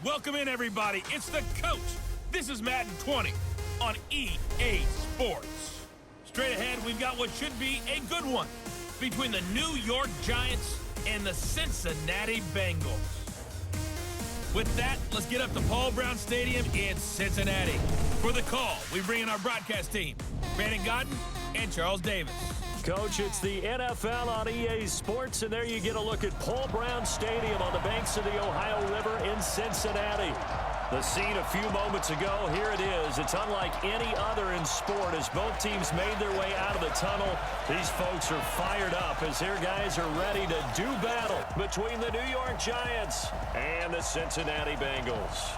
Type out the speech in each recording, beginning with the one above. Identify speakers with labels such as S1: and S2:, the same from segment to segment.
S1: Welcome in, everybody. It's the coach. This is Madden 20 on EA Sports. Straight ahead, we've got what should be a good one between the New York Giants and the Cincinnati Bengals. With that, let's get up to Paul Brown Stadium in Cincinnati. For the call, we bring in our broadcast team, Brandon Godden and Charles Davis.
S2: Coach, it's the NFL on EA Sports, and there you get a look at Paul Brown Stadium on the banks of the Ohio River in Cincinnati. The scene a few moments ago, here it is. It's unlike any other in sport as both teams made their way out of the tunnel. These folks are fired up as their guys are ready to do battle between the New York Giants and the Cincinnati Bengals.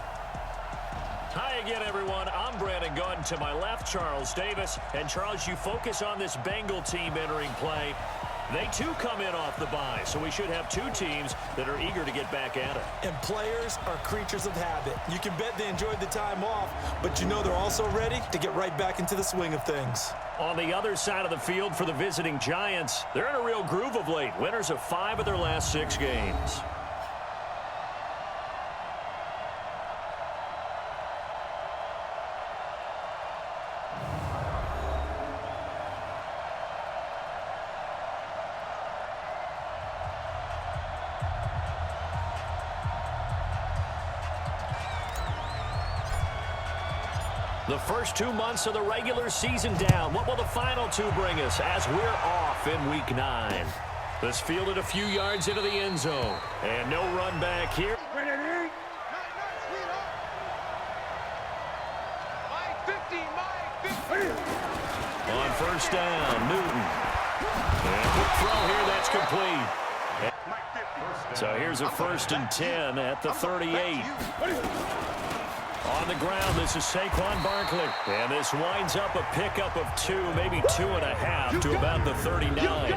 S2: Hi again, everyone. I'm Brandon Godden. To my left, Charles Davis. And, Charles, you focus on this Bengal team entering play. They, too, come in off the bye, so we should have two teams that are eager to get back at it.
S3: And players are creatures of habit. You can bet they enjoyed the time off, but you know they're also ready to get right back into the swing of things.
S2: On the other side of the field for the visiting Giants, they're in a real groove of late. Winners of 5 of their last 6 games. The first 2 months of the regular season down. What will the final 2 bring us as we're off in Week 9? This fielded a few yards into the end zone. And no run back here. On first down, Newton. And quick throw here, that's complete. So here's a 1st and 10 at the 38. On the ground, this is Saquon Barkley. And this winds up a pickup of 2, maybe 2.5 to about the 39.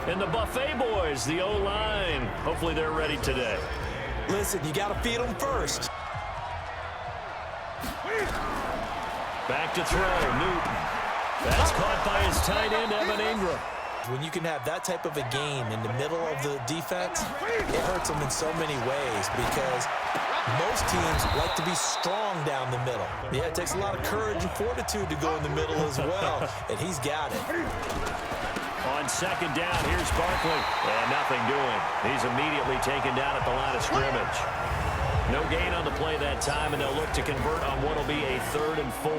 S2: And the Buffet boys, the O-line, hopefully they're ready today.
S3: Listen, you got to feed them first.
S2: Back to throw, Newton. That's caught by his tight end, Evan Ingram.
S3: When you can have that type of a game in the middle of the defense, it hurts them in so many ways because most teams like to be strong down the middle. Yeah, it takes a lot of courage and fortitude to go in the middle as well, and he's got it.
S2: On second down, here's Barkley, and nothing doing. He's immediately taken down at the line of scrimmage. No gain on the play that time, and they'll look to convert on what will be a 3rd and 4.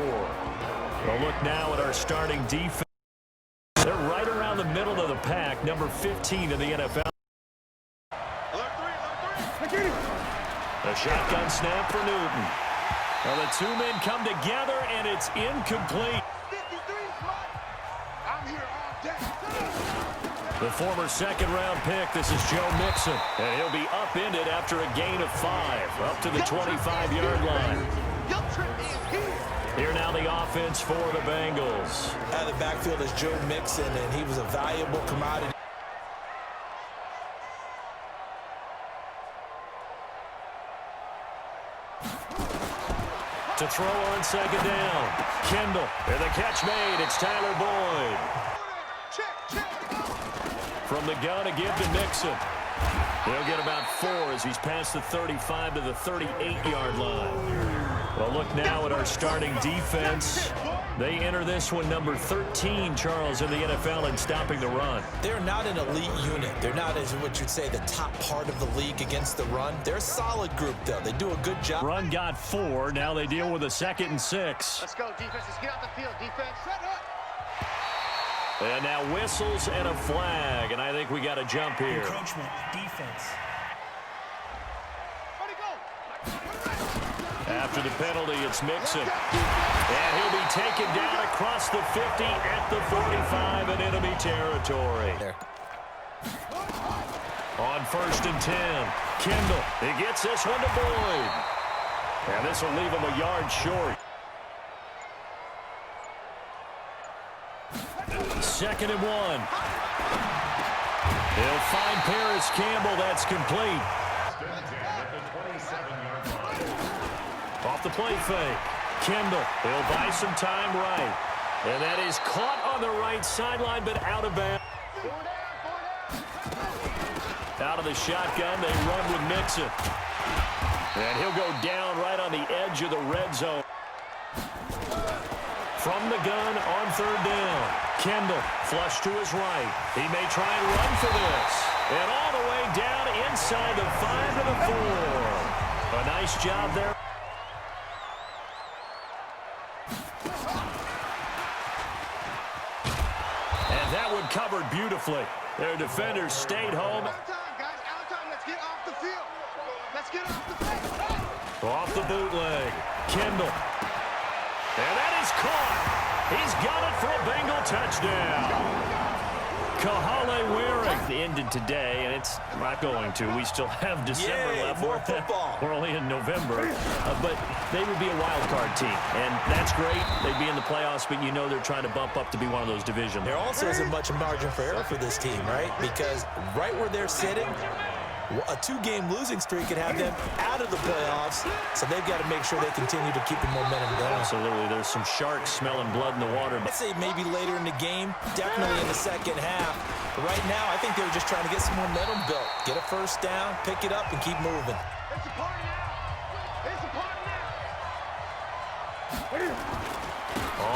S2: We'll look now at our starting defense. They're right around the middle of the pack, number 15 in the NFL. A shotgun snap for Newton. Well, the 2 men come together, and it's incomplete. The former 2nd-round pick, this is Joe Mixon. And he'll be upended after a gain of 5, up to the 25-yard line. Here now the offense for the Bengals.
S3: Out of the backfield is Joe Mixon, and he was a valuable commodity.
S2: To throw on second down. Kendall. And the catch made. It's Tyler Boyd. From the gun to give to Mixon. He'll get about 4 as he's past the 35 to the 38-yard line. Well, look now at our starting defense. They enter this one number 13, Charles, in the NFL in stopping the run.
S3: They're not an elite unit. They're not, as what you'd say, the top part of the league against the run. They're a solid group, though. They do a good job.
S2: Run got 4. Now they deal with a 2nd and 6.
S4: Let's go, defense. Let's get out the field, defense.
S2: And now whistles and a flag, and I think we got a jump here.
S5: Encroachment, defense.
S2: After the penalty, it's Mixon. And he'll be taken down across the 50 at the 45 in enemy territory. On 1st and 10, Kendall. He gets this one to Boyd. And this will leave him a yard short. 2nd and 1. He'll find Paris Campbell. That's complete. Off the play fake. Kendall. He'll buy some time right. And that is caught on the right sideline, but out of bounds. Out of the shotgun, they run with Mixon. And he'll go down right on the edge of the red zone. From the gun on third down. Kendall flush to his right. He may try and run for this. And all the way down inside the 5 to the 4. A nice job there. And that one covered beautifully. Their defenders stayed home.
S4: Out of time, guys. Out of time. Let's get off the field. Let's get off the field.
S2: Off the bootleg. Kendall. And that is caught. He's got it for a Bengal touchdown. Kahale Waring ended today, and it's not going to. We still have December left.
S3: More football.
S2: We're only in November. But they would be a wild card team, and that's great. They'd be in the playoffs, but you know they're trying to bump up to be one of those divisions.
S3: There also isn't much margin for error for this team, right? Because right where they're sitting, a 2-game losing streak could have them out of the playoffs, so they've got to make sure they continue to keep the momentum going.
S2: Absolutely. There's some sharks smelling blood in the water.
S3: I'd say maybe later in the game, definitely in the second half. But right now, I think they were just trying to get some momentum built. Get a first down, pick it up, and keep moving.
S4: It's a party now. It's a party now.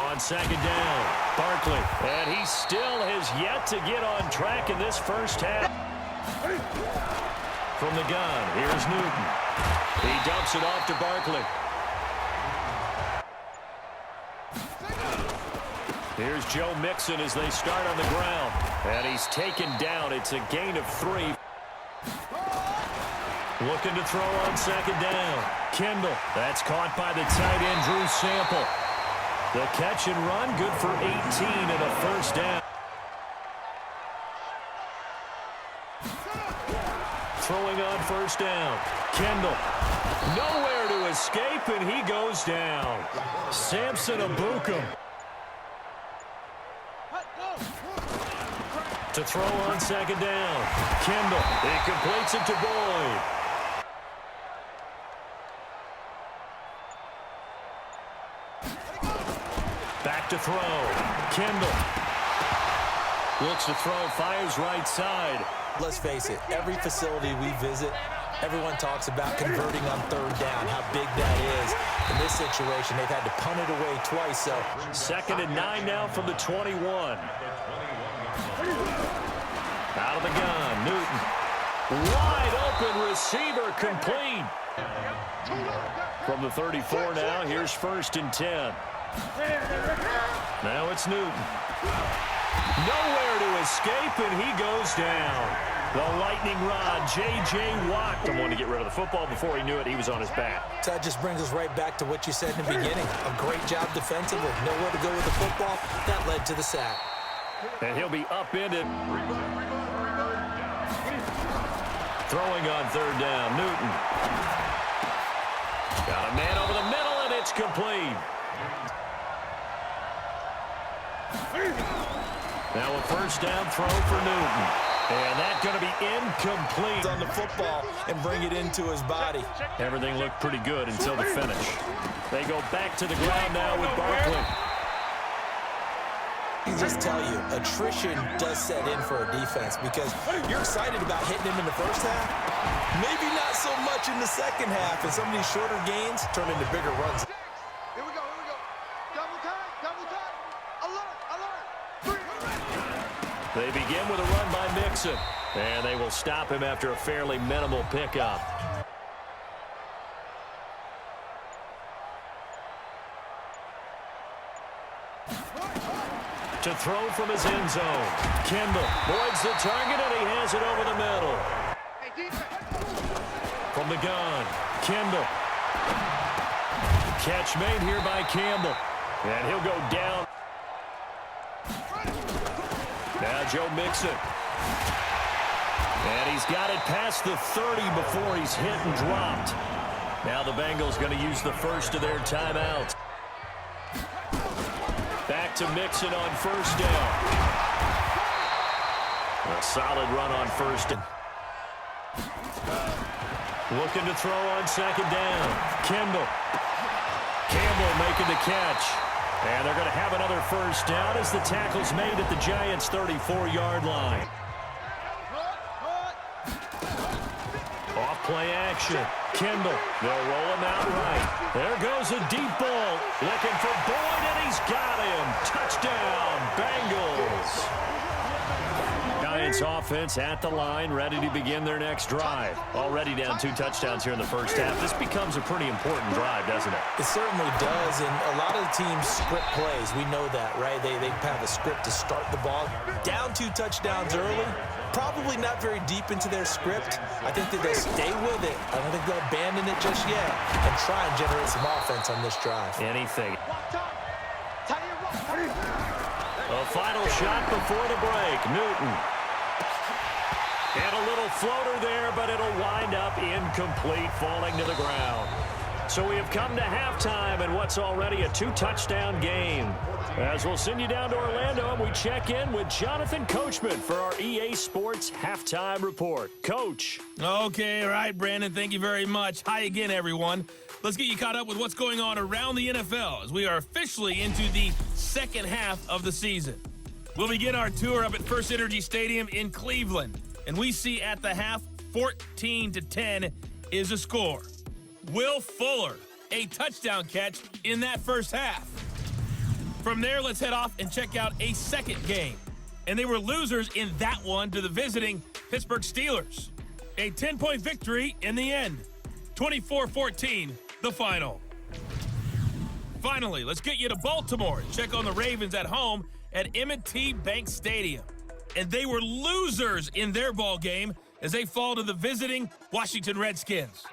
S2: On second down, Barkley. And he still has yet to get on track in this first half. From the gun, here's Newton. He dumps it off to Barkley. Here's Joe Mixon as they start on the ground. And he's taken down. It's a gain of 3. Looking to throw on second down. Kendall. That's caught by the tight end, Drew Sample. The catch and run, good for 18 and a first down. Throwing on first down. Kendall. Nowhere to escape, and he goes down. Samson Abukum. To throw on second down. Kendall. He completes it to Boyd. Back to throw. Kendall. Looks to throw, fires right side.
S3: Let's face it, every facility we visit, everyone talks about converting on third down, how big that is. In this situation, they've had to punt it away twice. So
S2: 2nd and 9 now from the 21. Out of the gun, Newton. Wide open receiver, complete. From the 34 now, here's 1st and 10. Now it's Newton. Nowhere to escape, and he goes down. The lightning rod, J.J. Watt. Someone to get rid of the football. Before he knew it, he was on his back.
S3: So that just brings us right back to what you said in the beginning. A great job defensively. Nowhere to go with the football. That led to the sack.
S2: And he'll be upended. Throwing on third down, Newton. Got a man over the middle, and it's complete. Now a first down throw for Newton. And that's going to be incomplete.
S3: On the football and bring it into his body.
S2: Everything looked pretty good until the finish. They go back to the ground now with Barkley.
S3: I just tell you, attrition does set in for a defense because you're excited about hitting him in the first half. Maybe not so much in the second half, and some of these shorter gains turn into bigger runs.
S4: Here we go. Double time. Alert.
S2: They begin with a run by Mixon, and they will stop him after a fairly minimal pickup. To throw from his end zone. Kendall avoids the target, and he has it over the middle.
S4: Hey, defense.
S2: From the gun, Kendall. Catch made here by Campbell. And he'll go down. Now Joe Mixon. And he's got it past the 30 before he's hit and dropped. Now the Bengals going to use the first of their timeouts. Back to Mixon on first down. A solid run on first. Looking to throw on second down. Kendall. Campbell making the catch. And they're going to have another first down as the tackle's made at the Giants' 34-yard line. Off play action. Kendall, they'll roll him out right. There goes a deep ball. Looking for Boyd, and he's got him. Touchdown, Bengals. Giants offense at the line, ready to begin their next drive. Already down 2 touchdowns here in the first half. This becomes a pretty important drive, doesn't it?
S3: It certainly does, and a lot of the teams script plays. We know that, right? They have a script to start the ball. Down 2 touchdowns early, probably not very deep into their script. I think that they'll stay with it. I don't think they'll abandon it just yet and try and generate some offense on this drive.
S2: Anything. A final shot before the break. Newton. And a little floater there, but it'll wind up incomplete, falling to the ground. So we have come to halftime in what's already a 2-touchdown game. As we'll send you down to Orlando, and we check in with Jonathan Coachman for our EA Sports Halftime Report. Coach.
S1: Okay, all right, Brandon, thank you very much. Hi again, everyone. Let's get you caught up with what's going on around the NFL as we are officially into the second half of the season. We'll begin our tour up at First Energy Stadium in Cleveland. And we see at the half, 14-10 is the score. Will Fuller, a touchdown catch in that first half. From there, let's head off and check out a second game. And they were losers in that one to the visiting Pittsburgh Steelers. A 10-point victory in the end. 24-14, the final. Finally, let's get you to Baltimore and check on the Ravens at home at M&T Bank Stadium. And they were losers in their ball game as they fall to the visiting Washington Redskins.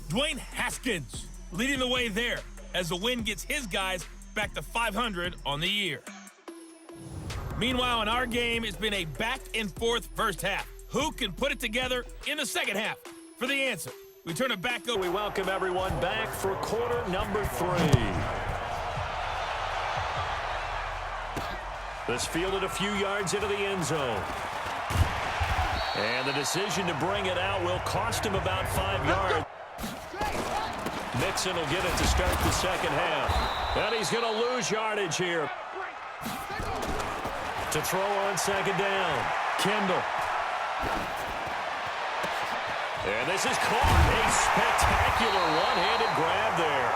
S1: Dwayne Haskins leading the way there as the win gets his guys back to 500 on the year. Meanwhile, in our game, it's been a back-and-forth first half. Who can put it together in the second half? For the answer, we turn it back over.
S2: We welcome everyone back for quarter number 3. This fielded a few yards into the end zone. And the decision to bring it out will cost him about 5 yards. Mixon will get it to start the second half. And he's going to lose yardage here. To throw on second down. Kendall. And this is caught. A spectacular one-handed grab there.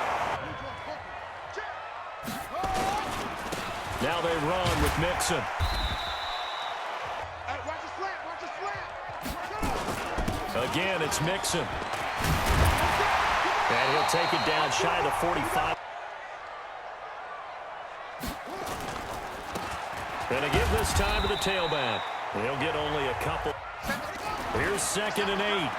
S2: Now they run with Mixon. Again, it's Mixon. And he'll take it down shy of the 45. And to give this time to the tailback. He'll get only a couple. Here's 2nd and 8.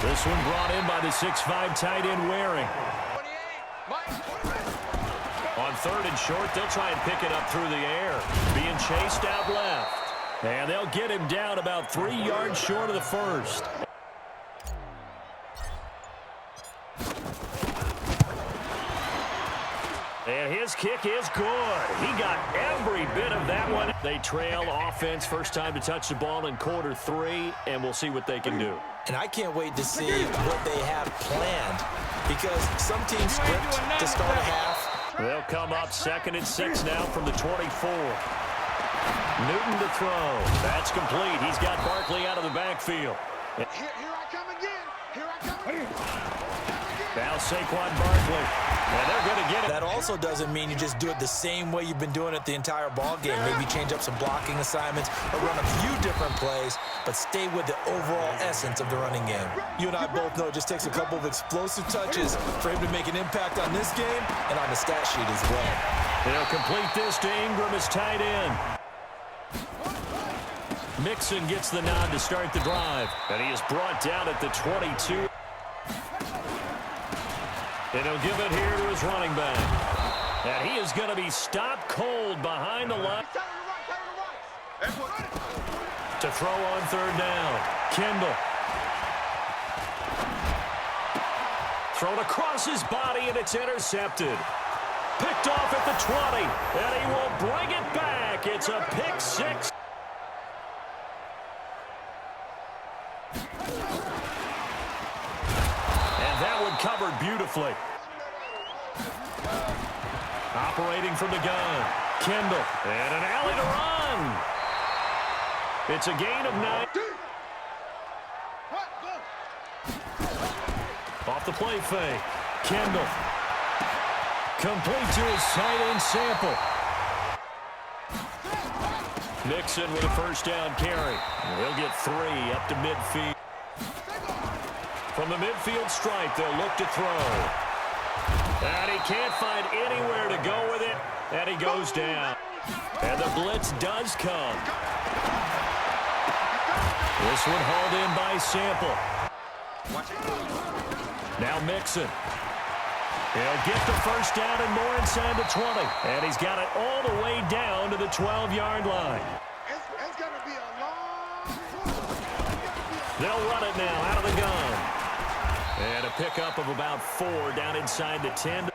S2: This one brought in by the 6'5" tight end Waring. On 3rd and short, they'll try and pick it up through the air. Being chased out left. And they'll get him down about 3 yards short of the first. And his kick is good. He got every bit of that one. They trail offense, first time to touch the ball in quarter 3, and we'll see what they can do.
S3: And I can't wait to see what they have planned because some teams script to start a half.
S2: They'll come up 2nd and 6 now from the 24. Newton to throw. That's complete. He's got Barkley out of the backfield.
S4: Here I come again. Here I come again.
S2: Now Saquon Barkley. And they're going to get it.
S3: That also doesn't mean you just do it the same way you've been doing it the entire ball game. Maybe change up some blocking assignments or run a few different plays, but stay with the overall essence of the running game. You and I both know it just takes a couple of explosive touches for him to make an impact on this game and on the stat sheet as well.
S2: They'll complete this to Ingram as tight end. Mixon gets the nod to start the drive, and he is brought down at the 22. And he'll give it here to his running back. And he is going to be stopped cold behind the line. To throw on 3rd down. Kendall. Thrown across his body, and it's intercepted. Picked off at the 20. And he will bring it back. It's a pick 6. That one covered beautifully. Operating from the gun. Kendall. And an alley to run. It's a gain of 9. Off the play fake. Kendall. Complete to his tight end Sample. Mixon with a first down carry. He'll get 3 up to midfield. From the midfield stripe, they'll look to throw. And he can't find anywhere to go with it. And he goes down. And the blitz does come. This one hauled in by Sample. Now Mixon. He'll get the first down and more inside the 20. And he's got it all the way down to the 12-yard line.
S4: It's going to be a long...
S2: They'll run it now out of the gun. And a pickup of about 4 down inside the 10.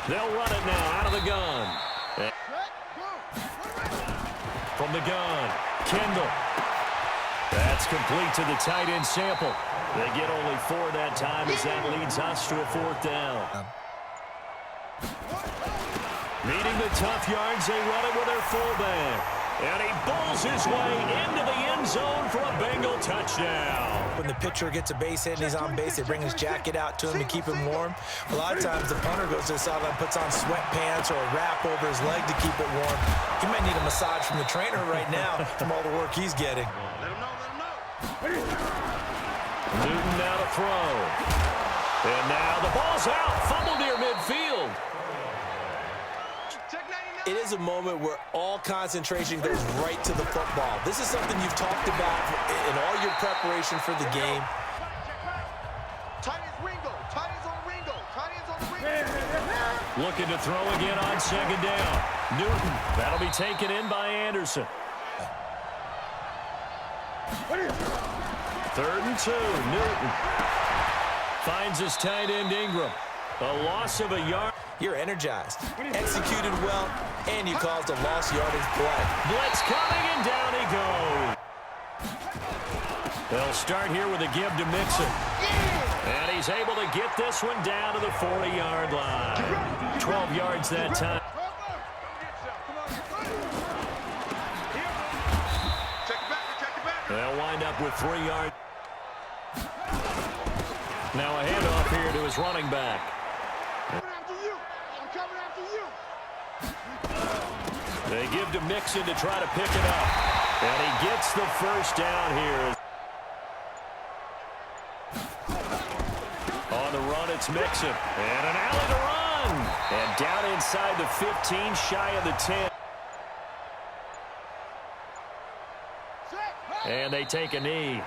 S2: They'll run it now out of the gun. From the gun, Kendall. That's complete to the tight end Sample. They get only 4 that time as that leads us to a 4th down. Needing the tough yards, they run it with their fullback. And he bowls his way into the end zone for a Bengal touchdown.
S3: When the pitcher gets a base hit and he's on base, they bring his jacket out to him to keep him warm. A lot of times the punter goes to the sideline, puts on sweatpants or a wrap over his leg to keep it warm. He might need a massage from the trainer right now from all the work he's getting.
S4: Let him know, let him know.
S2: Newton now to throw. And now the ball's out. Fumbled near midfield.
S3: It is a moment where all concentration goes right to the football. This is something you've talked about in all your preparation for the game.
S4: Tight ends Ringo. Tight ends on Ringo. Tight ends on the Ringo.
S2: Looking to throw again on 2nd down. Newton. That'll be taken in by Anderson. 3rd and 2. Newton finds his tight end Ingram. A loss of a yard.
S3: You're energized, executed well, and you caused a lost yardage play.
S2: Blitz coming, and down he goes. They'll start here with a give to Mixon. And he's able to get this one down to the 40-yard line. 12 yards that time. They'll wind up with 3 yards. Now a handoff here to his running back. They give to Mixon to try to pick it up. And he gets the first down here. On the run, it's Mixon. And an alley to run. And down inside the 15, shy of the 10. And they take a knee.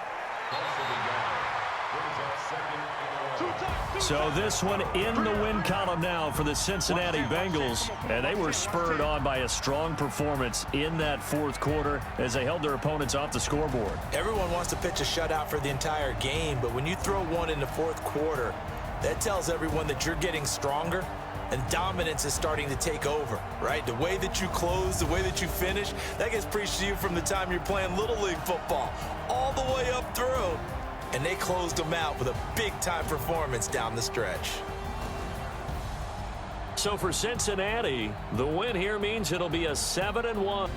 S2: So this one in the win column now for the Cincinnati Bengals. And they were spurred on by a strong performance in that 4th quarter as they held their opponents off the scoreboard.
S3: Everyone wants to pitch a shutout for the entire game, but when you throw one in the 4th quarter, that tells everyone that you're getting stronger and dominance is starting to take over, right? The way that you close, the way that you finish, that gets preached to you from the time you're playing Little League football all the way up through. And they closed them out with a big-time performance down the stretch.
S2: So for Cincinnati, the win here means it'll be a 7-1.